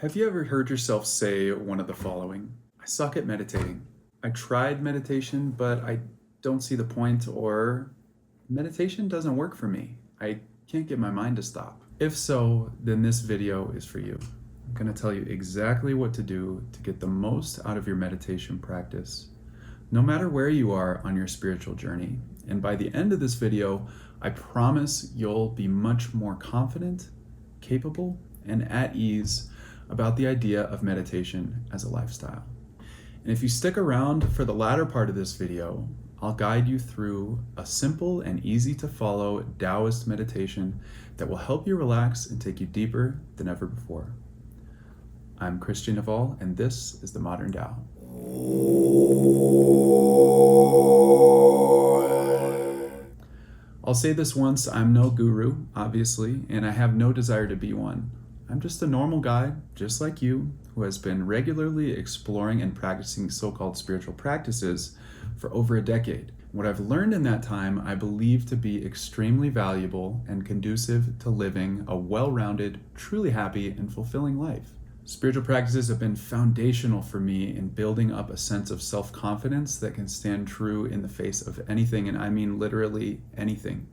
Have you ever heard yourself say one of the following? I suck at meditating. I tried meditation, but I don't see the point, or meditation doesn't work for me. I can't get my mind to stop. If so, then this video is for you. I'm going to tell you exactly what to do to get the most out of your meditation practice, no matter where you are on your spiritual journey. And by the end of this video, I promise you'll be much more confident, capable, and at ease about the idea of meditation as a lifestyle. And if you stick around for the latter part of this video, I'll guide you through a simple and easy to follow Taoist meditation that will help you relax and take you deeper than ever before. I'm Christian Naval, and this is the Modern Tao. I'll say this once, I'm no guru, obviously, and I have no desire to be one. I'm just a normal guy, just like you, who has been regularly exploring and practicing so-called spiritual practices for over a decade. What I've learned in that time, I believe to be extremely valuable and conducive to living a well-rounded, truly happy, and fulfilling life. Spiritual practices have been foundational for me in building up a sense of self-confidence that can stand true in the face of anything, and I mean literally anything.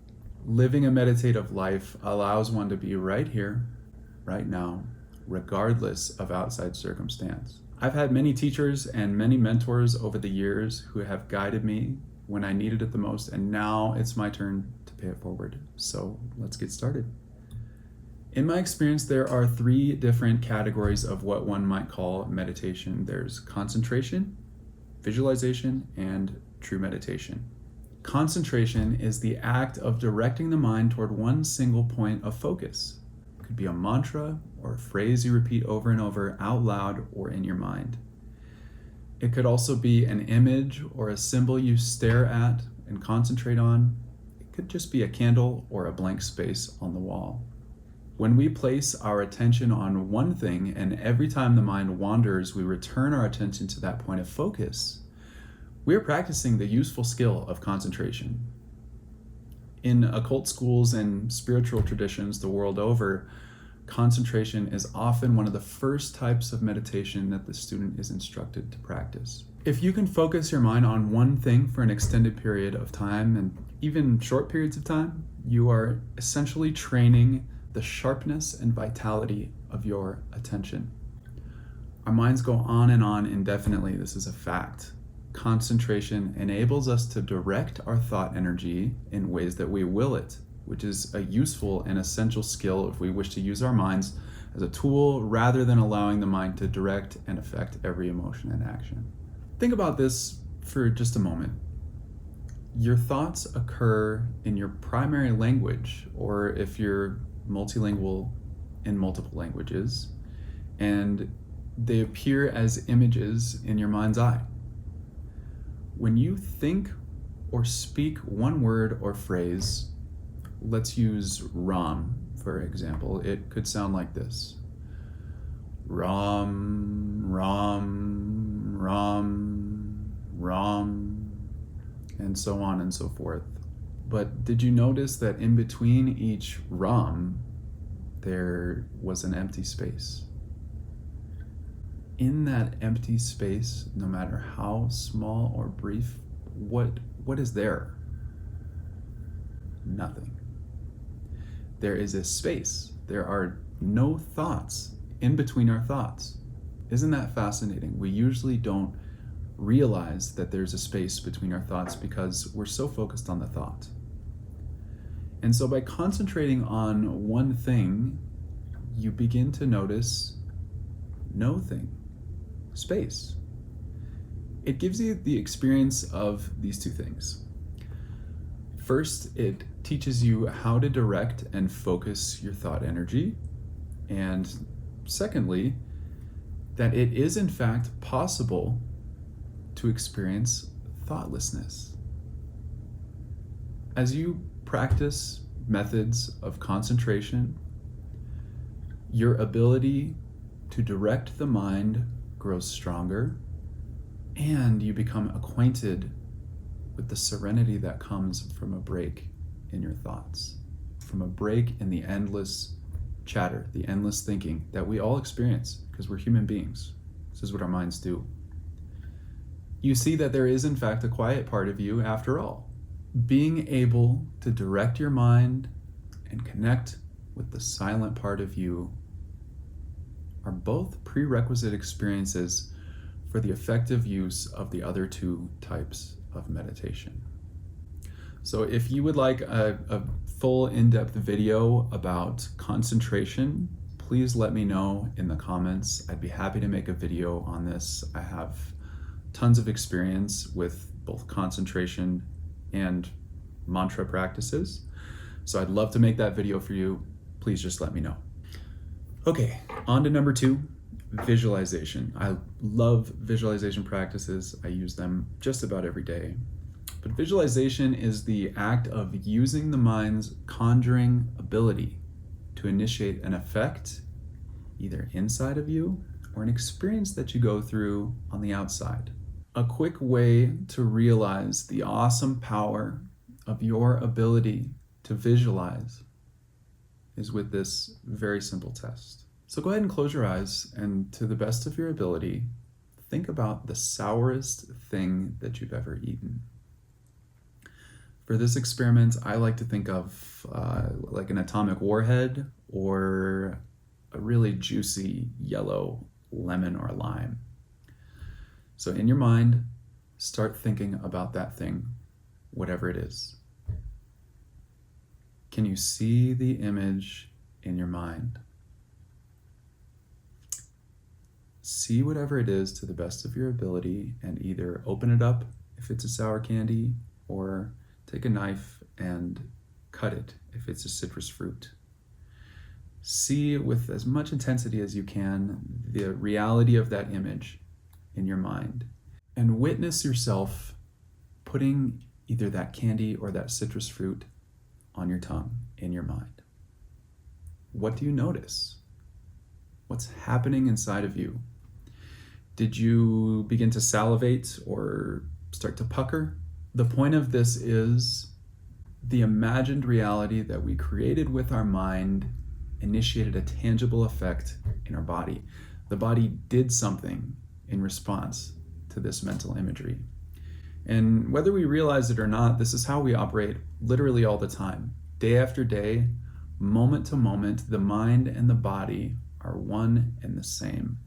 Living a meditative life allows one to be right here, right now, regardless of outside circumstance. I've had many teachers and many mentors over the years who have guided me when I needed it the most, and now it's my turn to pay it forward. So let's get started. In my experience, there are three different categories of what one might call meditation. There's concentration, visualization, and true meditation. Concentration is the act of directing the mind toward one single point of focus. It could be a mantra or a phrase you repeat over and over out loud or in your mind. It could also be an image or a symbol you stare at and concentrate on. It could just be a candle or a blank space on the wall. When we place our attention on one thing, and every time the mind wanders, we return our attention to that point of focus, we are practicing the useful skill of concentration. In occult schools and spiritual traditions the world over, concentration is often one of the first types of meditation that the student is instructed to practice. If you can focus your mind on one thing for an extended period of time, and even short periods of time, you are essentially training the sharpness and vitality of your attention. Our minds go on and on indefinitely. This is a fact. Concentration enables us to direct our thought energy in ways that we will it, which is a useful and essential skill if we wish to use our minds as a tool rather than allowing the mind to direct and affect every emotion and action. Think about this for just a moment. Your thoughts occur in your primary language, or if you're multilingual, in multiple languages, and they appear as images in your mind's eye. When you think or speak one word or phrase, let's use Ram, for example, it could sound like this. Ram, Ram, Ram, Ram, and so on and so forth. But did you notice that in between each Ram, there was an empty space? In that empty space, no matter how small or brief, what is there? Nothing. There is a space. There are no thoughts in between our thoughts. Isn't that fascinating? We usually don't realize that there's a space between our thoughts because we're so focused on the thought. And so by concentrating on one thing, you begin to notice no thing, space. It gives you the experience of these two things. First, it teaches you how to direct and focus your thought energy. And secondly, that it is in fact possible to experience thoughtlessness. As you practice methods of concentration, your ability to direct the mind grows stronger, and you become acquainted with the serenity that comes from a break in your thoughts, from a break in the endless chatter, the endless thinking that we all experience because we're human beings. This is what our minds do. You see that there is, in fact, a quiet part of you after all. Being able to direct your mind and connect with the silent part of you are both prerequisite experiences for the effective use of the other two types of meditation. So if you would like a full in-depth video about concentration, please let me know in the comments. I'd be happy to make a video on this. I have tons of experience with both concentration and mantra practices. So I'd love to make that video for you. Please just let me know. Okay, on to number 2, visualization. I love visualization practices. I use them just about every day. But visualization is the act of using the mind's conjuring ability to initiate an effect, either inside of you or an experience that you go through on the outside. A quick way to realize the awesome power of your ability to visualize is with this very simple test. So go ahead and close your eyes, and to the best of your ability, think about the sourest thing that you've ever eaten. For this experiment, I like to think of like an atomic warhead or a really juicy yellow lemon or lime. So in your mind, start thinking about that thing, whatever it is. Can you see the image in your mind? See whatever it is to the best of your ability and either open it up if it's a sour candy or take a knife and cut it if it's a citrus fruit. See with as much intensity as you can the reality of that image in your mind and witness yourself putting either that candy or that citrus fruit on your tongue in your mind. What do you notice? What's happening inside of you? Did you begin to salivate or start to pucker? The point of this is the imagined reality that we created with our mind initiated a tangible effect in our body. The body did something in response to this mental imagery. And whether we realize it or not, this is how we operate literally all the time. Day after day, moment to moment, the mind and the body are one and the same.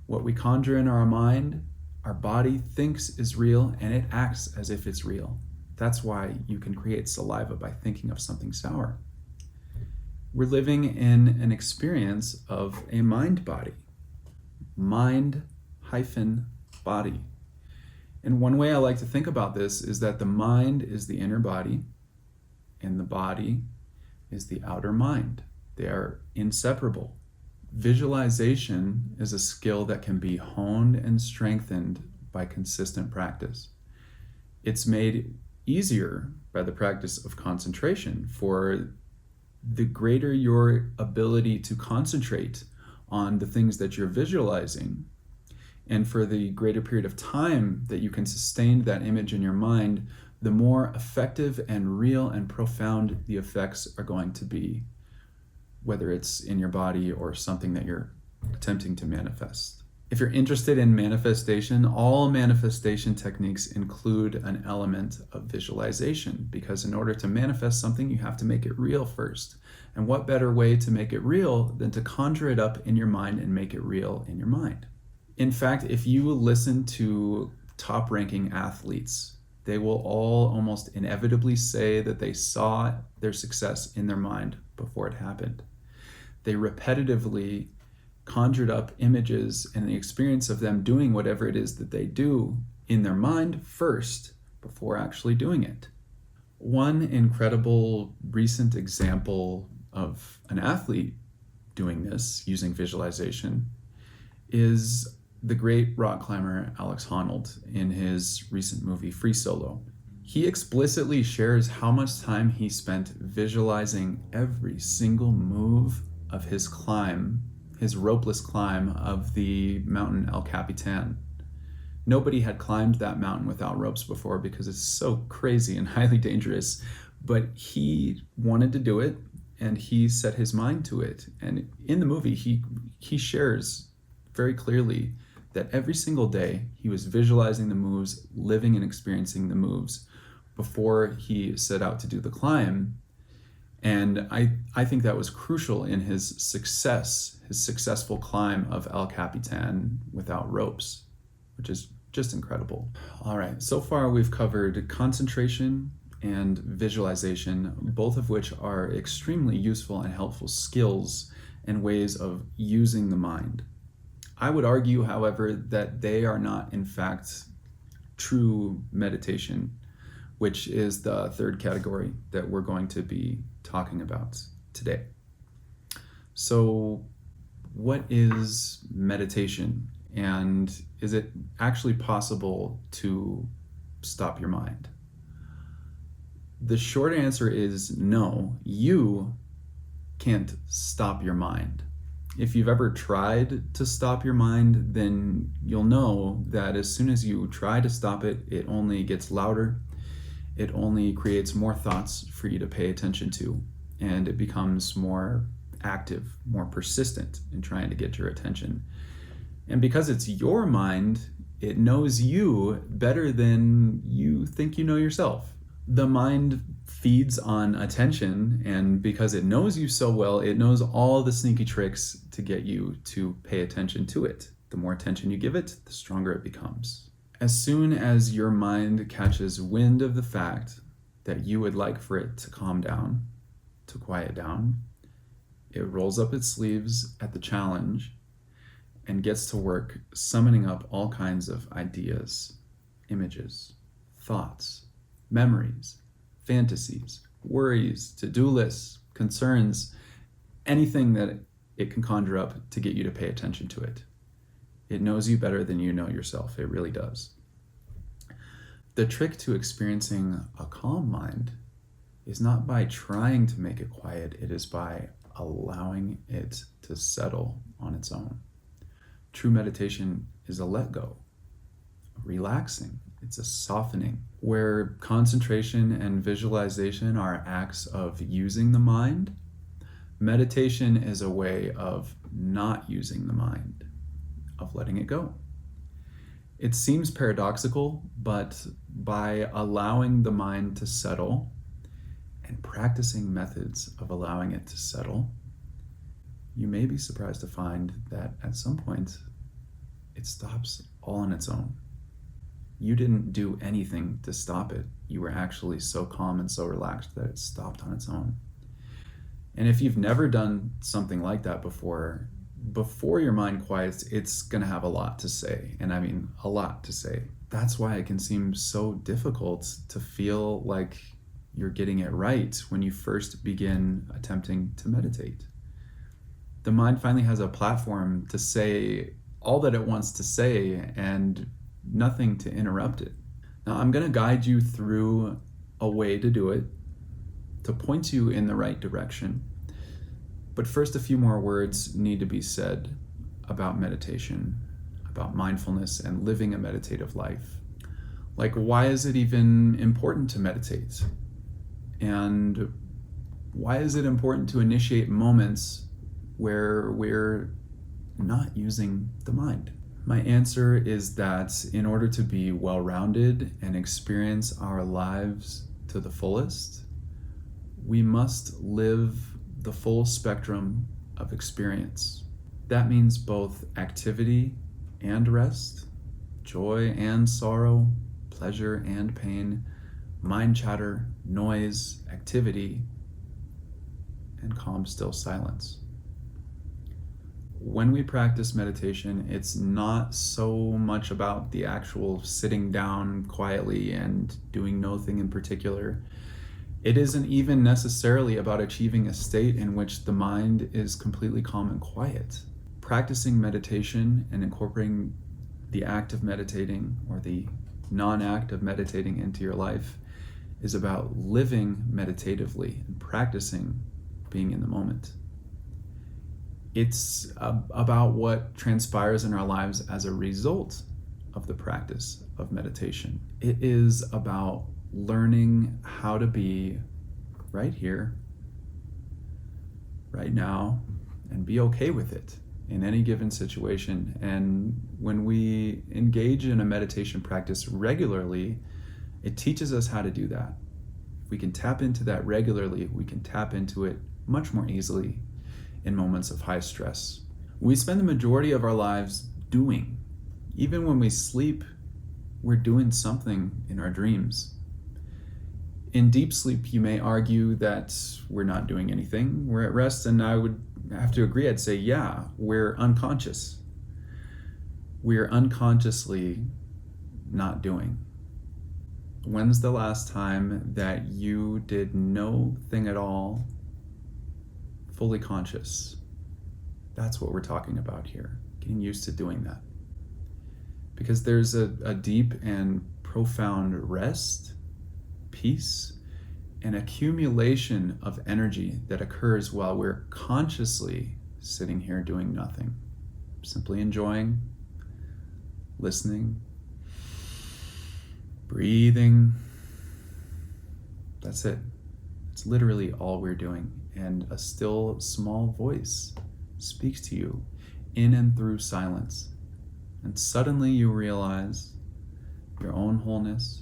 What we conjure in our mind, our body thinks is real, and it acts as if it's real. That's why you can create saliva by thinking of something sour. We're living in an experience of a mind-body. Mind-body. And one way I like to think about this is that the mind is the inner body, and the body is the outer mind. They are inseparable. Visualization is a skill that can be honed and strengthened by consistent practice. It's made easier by the practice of concentration. For the greater your ability to concentrate on the things that you're visualizing, and for the greater period of time that you can sustain that image in your mind, the more effective and real and profound the effects are going to be, whether it's in your body or something that you're attempting to manifest. If you're interested in manifestation, all manifestation techniques include an element of visualization, because in order to manifest something, you have to make it real first. And what better way to make it real than to conjure it up in your mind and make it real in your mind? In fact, if you listen to top-ranking athletes, they will all almost inevitably say that they saw their success in their mind before it happened. They repetitively conjured up images and the experience of them doing whatever it is that they do in their mind first before actually doing it. One incredible recent example of an athlete doing this using visualization is the great rock climber Alex Honnold in his recent movie Free Solo. He explicitly shares how much time he spent visualizing every single move of his climb, his ropeless climb of the mountain El Capitan. Nobody had climbed that mountain without ropes before because it's so crazy and highly dangerous, but he wanted to do it, and he set his mind to it. And in the movie, he shares very clearly that every single day he was visualizing the moves, living and experiencing the moves before he set out to do the climb. And I think that was crucial in his successful climb of El Capitan without ropes, which is just incredible. All right, so far we've covered concentration and visualization, both of which are extremely useful and helpful skills and ways of using the mind. I would argue, however, that they are not, in fact, true meditation, which is the third category that we're going to be talking about today. So, what is meditation? And is it actually possible to stop your mind? The short answer is no, you can't stop your mind. If you've ever tried to stop your mind, then you'll know that as soon as you try to stop it, it only gets louder. It only creates more thoughts for you to pay attention to, and it becomes more active, more persistent in trying to get your attention. And because it's your mind, it knows you better than you think you know yourself. The mind feeds on attention, and because it knows you so well, it knows all the sneaky tricks to get you to pay attention to it. The more attention you give it, the stronger it becomes. As soon as your mind catches wind of the fact that you would like for it to calm down, to quiet down, it rolls up its sleeves at the challenge and gets to work summoning up all kinds of ideas, images, thoughts, memories, fantasies, worries, to-do lists, concerns, anything that it can conjure up to get you to pay attention to it. It knows you better than you know yourself. It really does. The trick to experiencing a calm mind is not by trying to make it quiet, it is by allowing it to settle on its own. True meditation is a let go, relaxing. It's a softening, where concentration and visualization are acts of using the mind. Meditation is a way of not using the mind, of letting it go. It seems paradoxical, but by allowing the mind to settle and practicing methods of allowing it to settle, you may be surprised to find that at some point it stops all on its own. You didn't do anything to stop it. You were actually so calm and so relaxed that it stopped on its own. And if you've never done something like that before your mind quiets, it's going to have a lot to say. And I mean, a lot to say. That's why it can seem so difficult to feel like you're getting it right when you first begin attempting to meditate. The mind finally has a platform to say all that it wants to say and nothing to interrupt it. Now, I'm going to guide you through a way to do it, to point you in the right direction. But first, a few more words need to be said about meditation, about mindfulness and living a meditative life. Like, why is it even important to meditate? And why is it important to initiate moments where we're not using the mind? My answer is that in order to be well-rounded and experience our lives to the fullest, we must live the full spectrum of experience. That means both activity and rest, joy and sorrow, pleasure and pain, mind chatter, noise, activity, and calm, still silence. When we practice meditation, it's not so much about the actual sitting down quietly and doing nothing in particular. It isn't even necessarily about achieving a state in which the mind is completely calm and quiet. Practicing meditation and incorporating the act of meditating or the non-act of meditating into your life is about living meditatively and practicing being in the moment. It's about what transpires in our lives as a result of the practice of meditation. It is about learning how to be right here, right now and be okay with it in any given situation. And when we engage in a meditation practice regularly, it teaches us how to do that. If we can tap into that regularly, we can tap into it much more easily in moments of high stress. We spend the majority of our lives doing. Even when we sleep, we're doing something in our dreams. In deep sleep, you may argue that we're not doing anything, we're at rest, and I would have to agree. I'd say, yeah, we're unconscious. We're unconsciously not doing. When's the last time that you did no thing at all, fully conscious? That's what we're talking about here, getting used to doing that. Because there's a deep and profound rest, peace, and accumulation of energy that occurs while we're consciously sitting here doing nothing, simply enjoying, listening, breathing. That's it. It's literally all we're doing. And a still small voice speaks to you in and through silence. And suddenly you realize your own wholeness,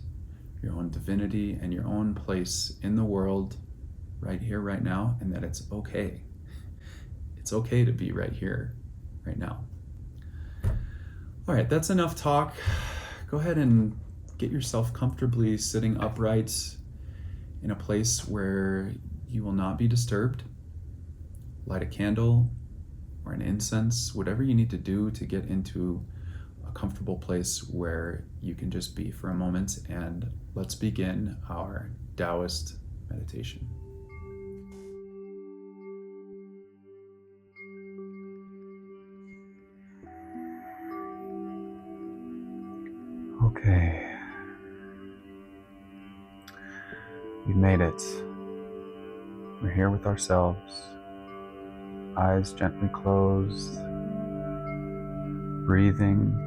your own divinity, and your own place in the world right here, right now, and that it's okay. It's okay to be right here, right now. All right, that's enough talk. Go ahead and get yourself comfortably sitting upright in a place where you will not be disturbed. Light a candle or an incense, whatever you need to do to get into a comfortable place where you can just be for a moment, and let's begin our Taoist meditation. Okay, we've made it. We're here with ourselves, eyes gently closed, breathing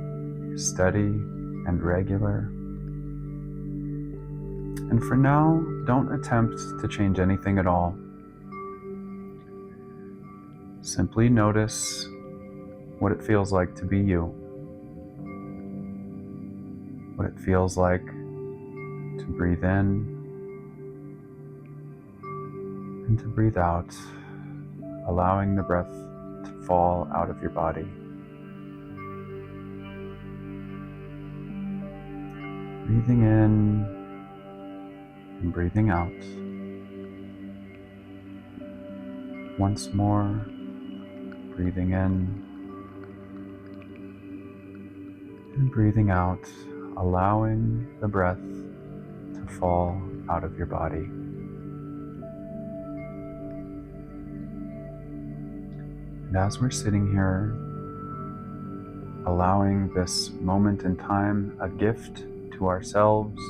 steady and regular. And for now, don't attempt to change anything at all. Simply notice what it feels like to be you, what it feels like to breathe in and to breathe out, allowing the breath to fall out of your body. Breathing in and breathing out. Once more, breathing in and breathing out, allowing the breath to fall out of your body. And as we're sitting here, allowing this moment in time, a gift to ourselves,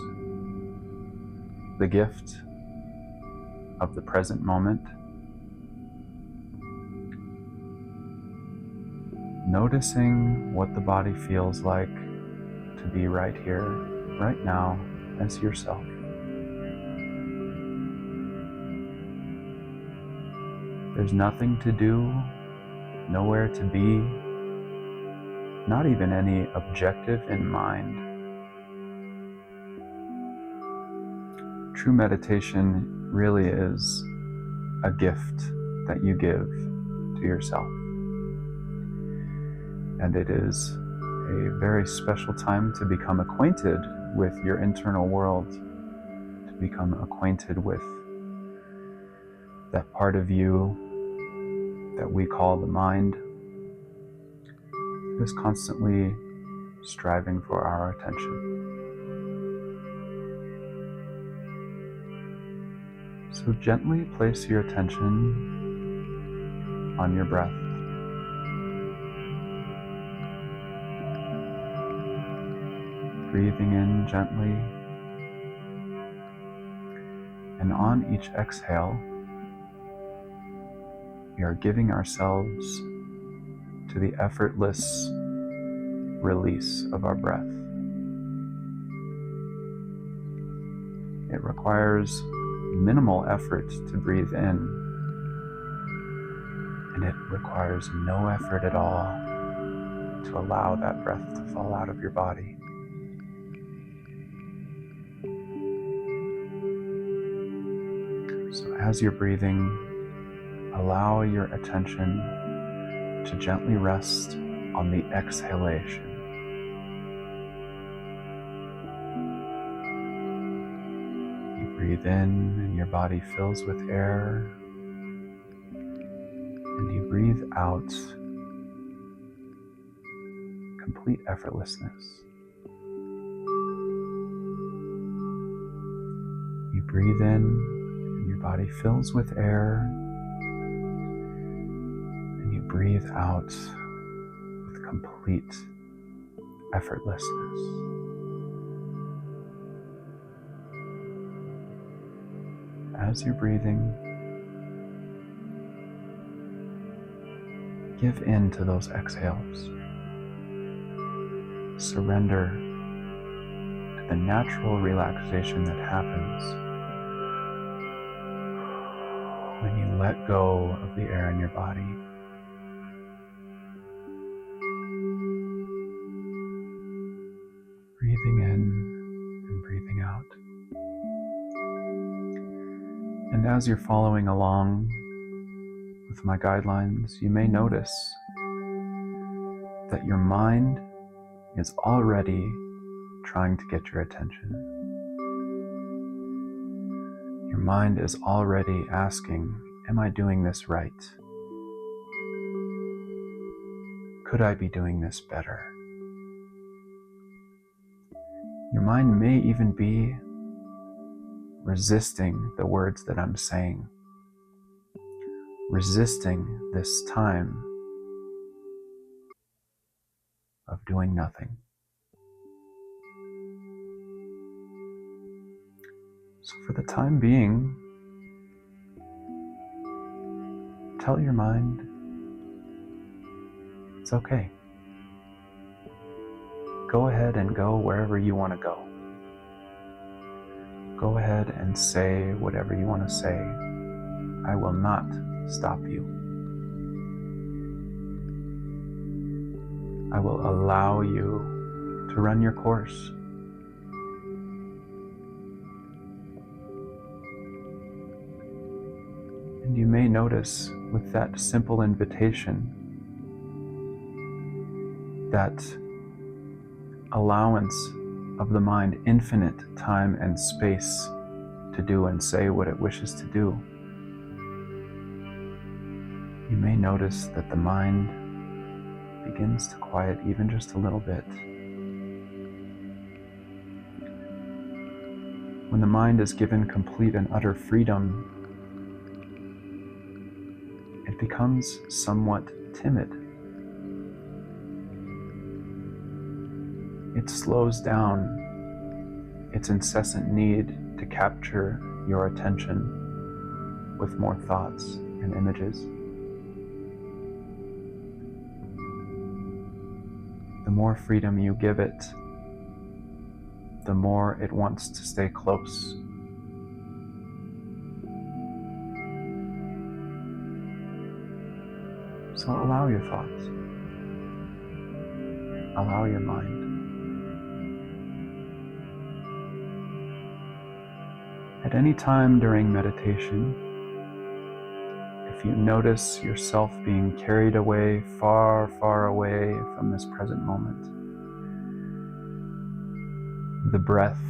the gift of the present moment, noticing what the body feels like to be right here, right now, as yourself. There's nothing to do, nowhere to be, not even any objective in mind. True meditation really is a gift that you give to yourself. And it is a very special time to become acquainted with your internal world, to become acquainted with that part of you that we call the mind, that is constantly striving for our attention. So gently place your attention on your breath. Breathing in gently, and on each exhale, we are giving ourselves to the effortless release of our breath. It requires minimal effort to breathe in, And it requires no effort at all to allow that breath to fall out of your body. So as you're breathing, allow your attention to gently rest on the exhalation. You breathe in and your body fills with air, and you breathe out complete effortlessness. You breathe in and your body fills with air, and you breathe out with complete effortlessness. As you're breathing, give in to those exhales. Surrender to the natural relaxation that happens when you let go of the air in your body. Breathing in and breathing out. And as you're following along with my guidelines, you may notice that your mind is already trying to get your attention. Your mind is already asking, am I doing this right? Could I be doing this better? Your mind may even be resisting the words that I'm saying, resisting this time of doing nothing. So for the time being, tell your mind it's okay. Go ahead and go wherever you want to go. Go ahead and say whatever you want to say. I will not stop you. I will allow you to run your course. And you may notice with that simple invitation, that allowance of the mind infinite time and space to do and say what it wishes to do, you may notice that the mind begins to quiet even just a little bit. When the mind is given complete and utter freedom, it becomes somewhat timid. It slows down its incessant need to capture your attention with more thoughts and images. The more freedom you give it, the more it wants to stay close. So allow your thoughts. Allow your mind. At any time during meditation, if you notice yourself being carried away, far, far away from this present moment, the breath,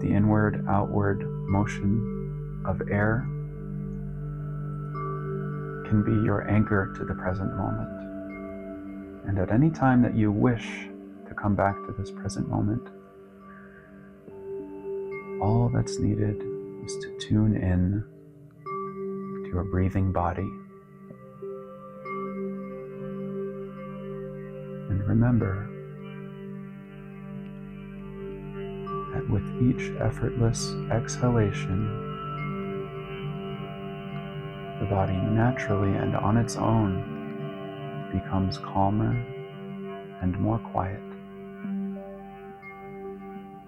the inward-outward motion of air can be your anchor to the present moment. And at any time that you wish to come back to this present moment, all that's needed is to tune in to your breathing body. And remember that with each effortless exhalation, the body naturally and on its own becomes calmer and more quiet.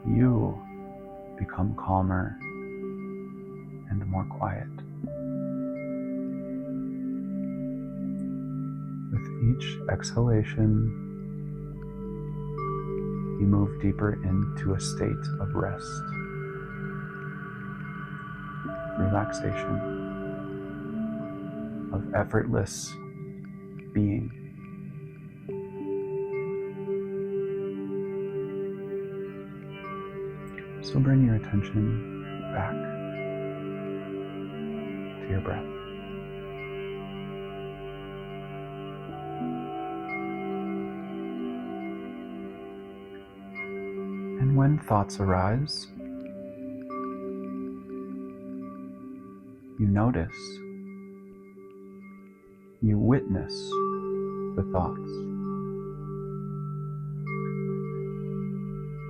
You become calmer and more quiet. each exhalation, you move deeper into a state of rest, relaxation, of effortless being. So bring your attention back to your breath. And when thoughts arise, you notice, you witness the thoughts.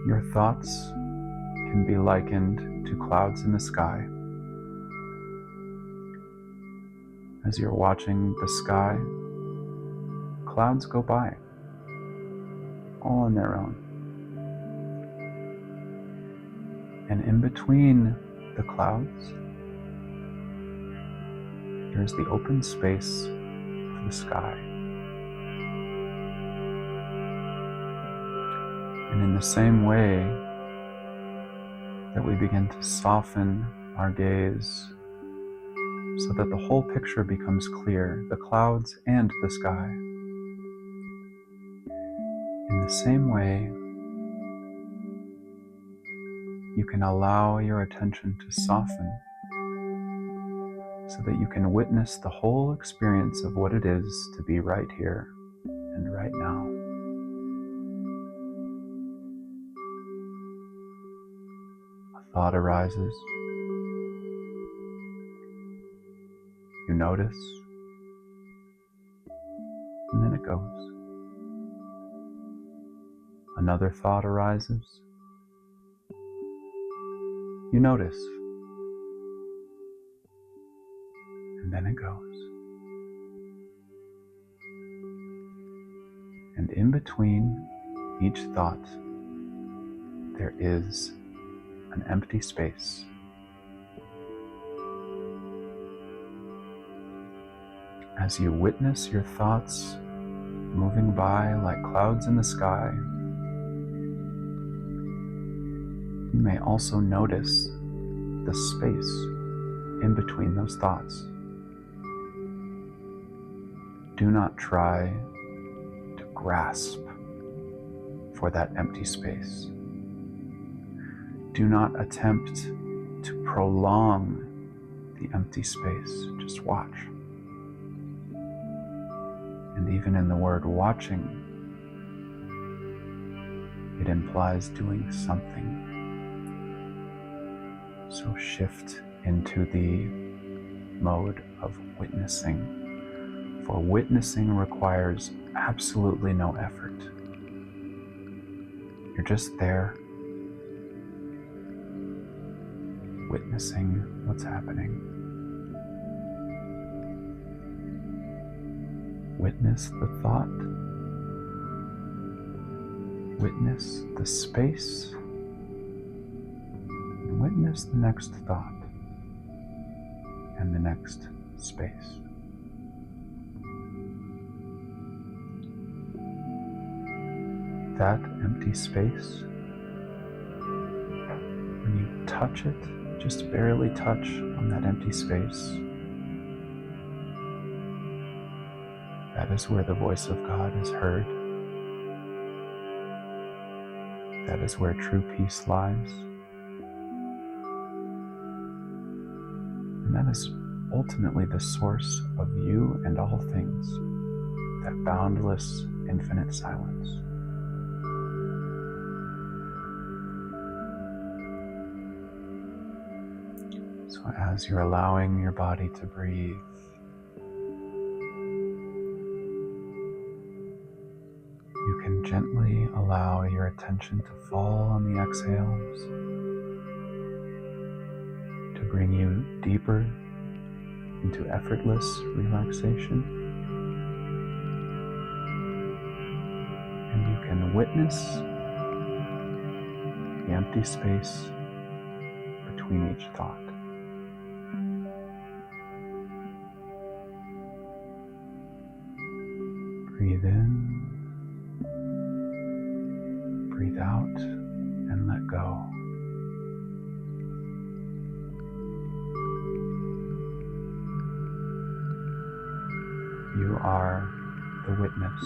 Your thoughts can be likened to clouds in the sky. As you're watching the sky, clouds go by, all on their own. And in between the clouds, there's the open space of the sky. And in the same way that we begin to soften our gaze so that the whole picture becomes clear, the clouds and the sky, in the same way, you can allow your attention to soften so that you can witness the whole experience of what it is to be right here and right now. A thought arises. You notice, and then it goes. Another thought arises. You notice, and then it goes. And in between each thought, there is an empty space. As you witness your thoughts moving by like clouds in the sky, you may also notice the space in between those thoughts. Do not try to grasp for that empty space. Do not attempt to prolong the empty space. Just watch. And even in the word watching, it implies doing something. So shift into the mode of witnessing, for witnessing requires absolutely no effort. You're just there, witnessing what's happening. Witness the thought, witness the space, and witness the next thought and the next space. That empty space, when you touch it, just barely touch on that empty space, that is where the voice of God is heard. That is where true peace lies. And that is ultimately the source of you and all things, that boundless, infinite silence. So as you're allowing your body to breathe, you can gently allow your attention to fall on the exhales, to bring you deeper into effortless relaxation. And you can witness the empty space between each thought. Breathe Breathe out and let go. You are the witness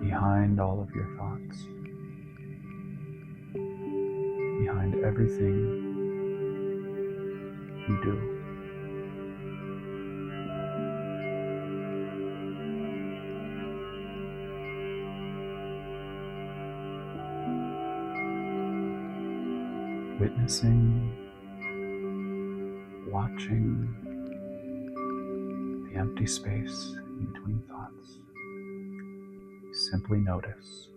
behind all of your thoughts, behind everything you do. Witnessing, watching the empty space in between thoughts. Simply notice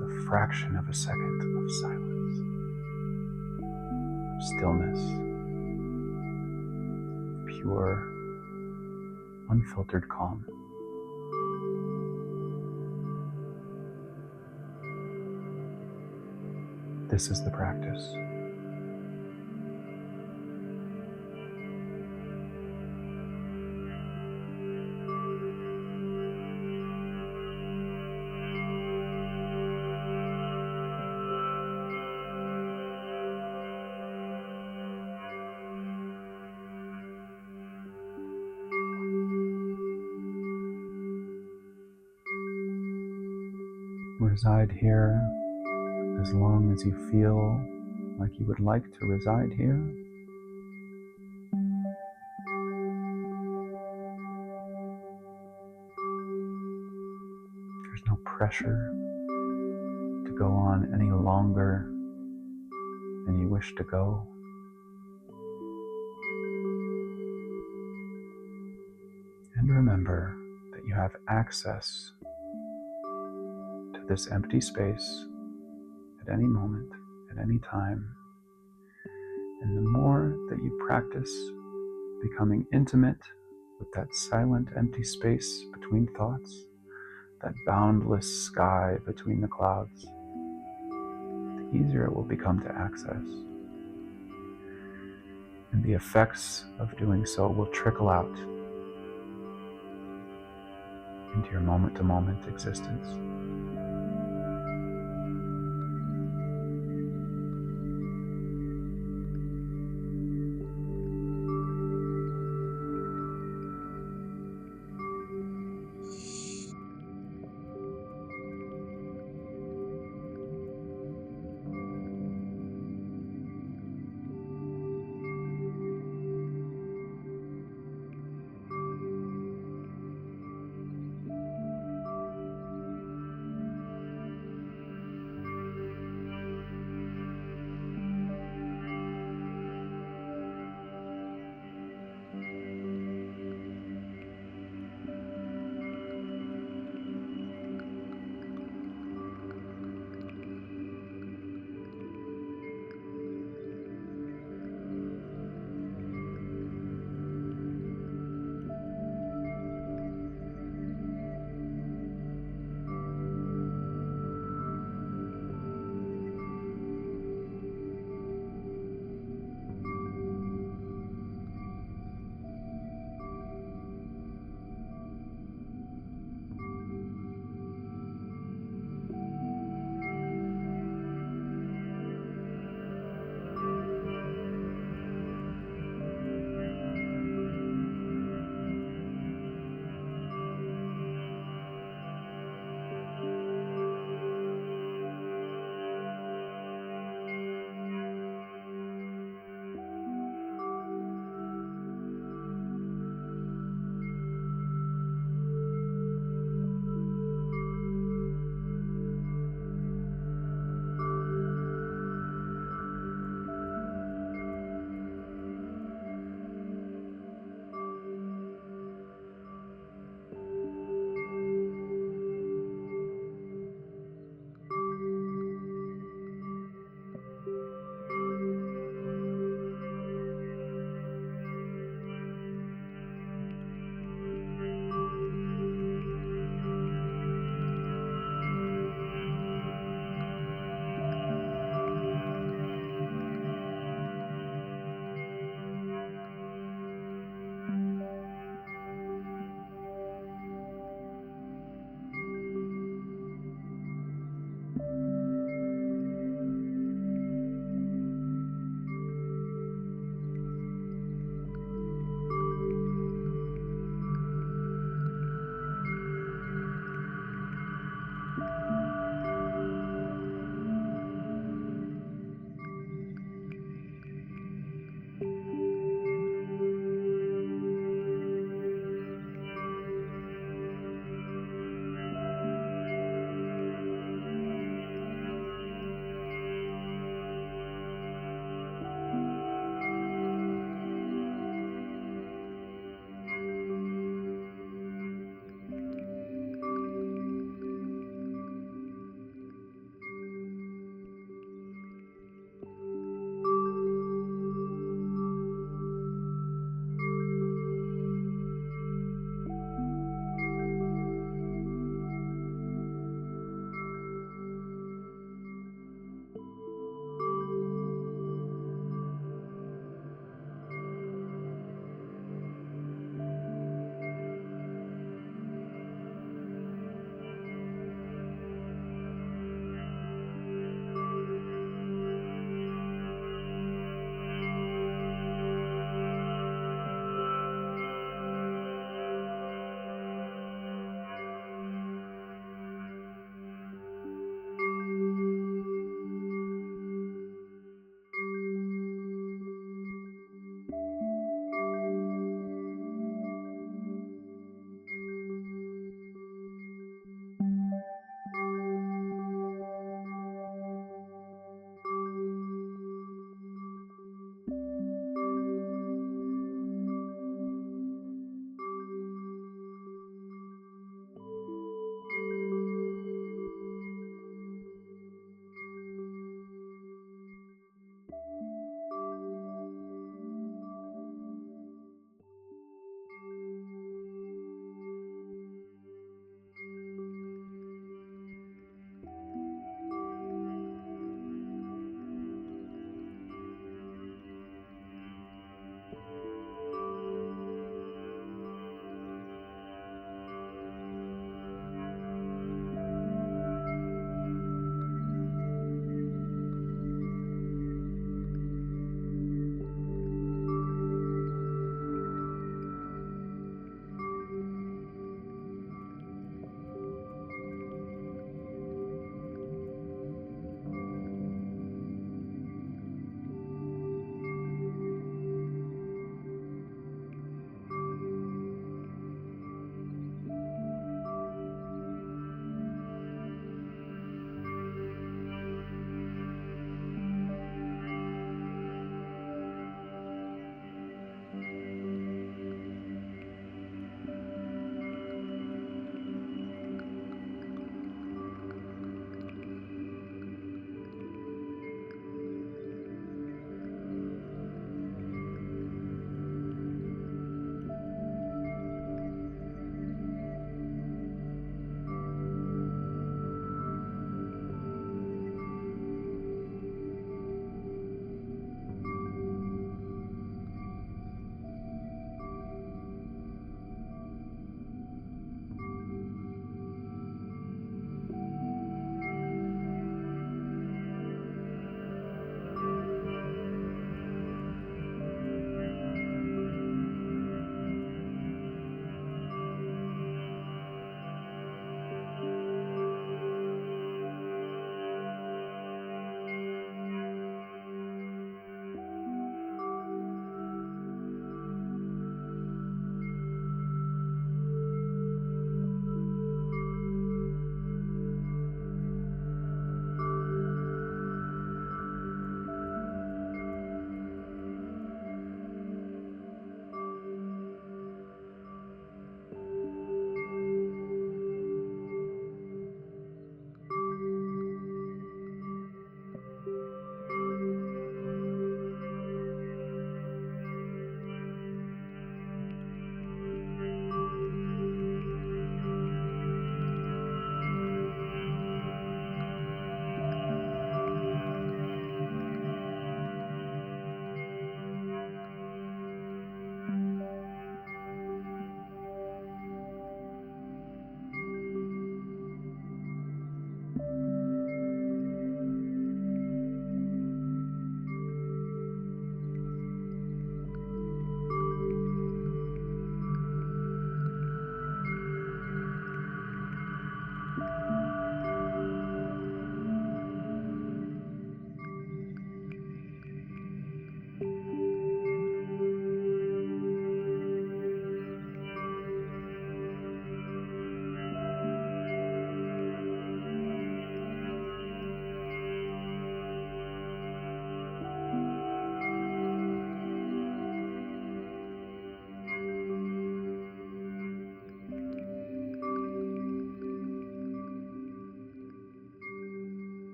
the fraction of a second of silence, of stillness, pure, unfiltered calm. This is the practice. Reside here as long as you feel like you would like to reside here. There's no pressure to go on any longer than you wish to go. And remember that you have access to this empty space at any moment, at any time. And the more that you practice becoming intimate with that silent, empty space between thoughts, that boundless sky between the clouds, the easier it will become to access. And the effects of doing so will trickle out into your moment-to-moment existence.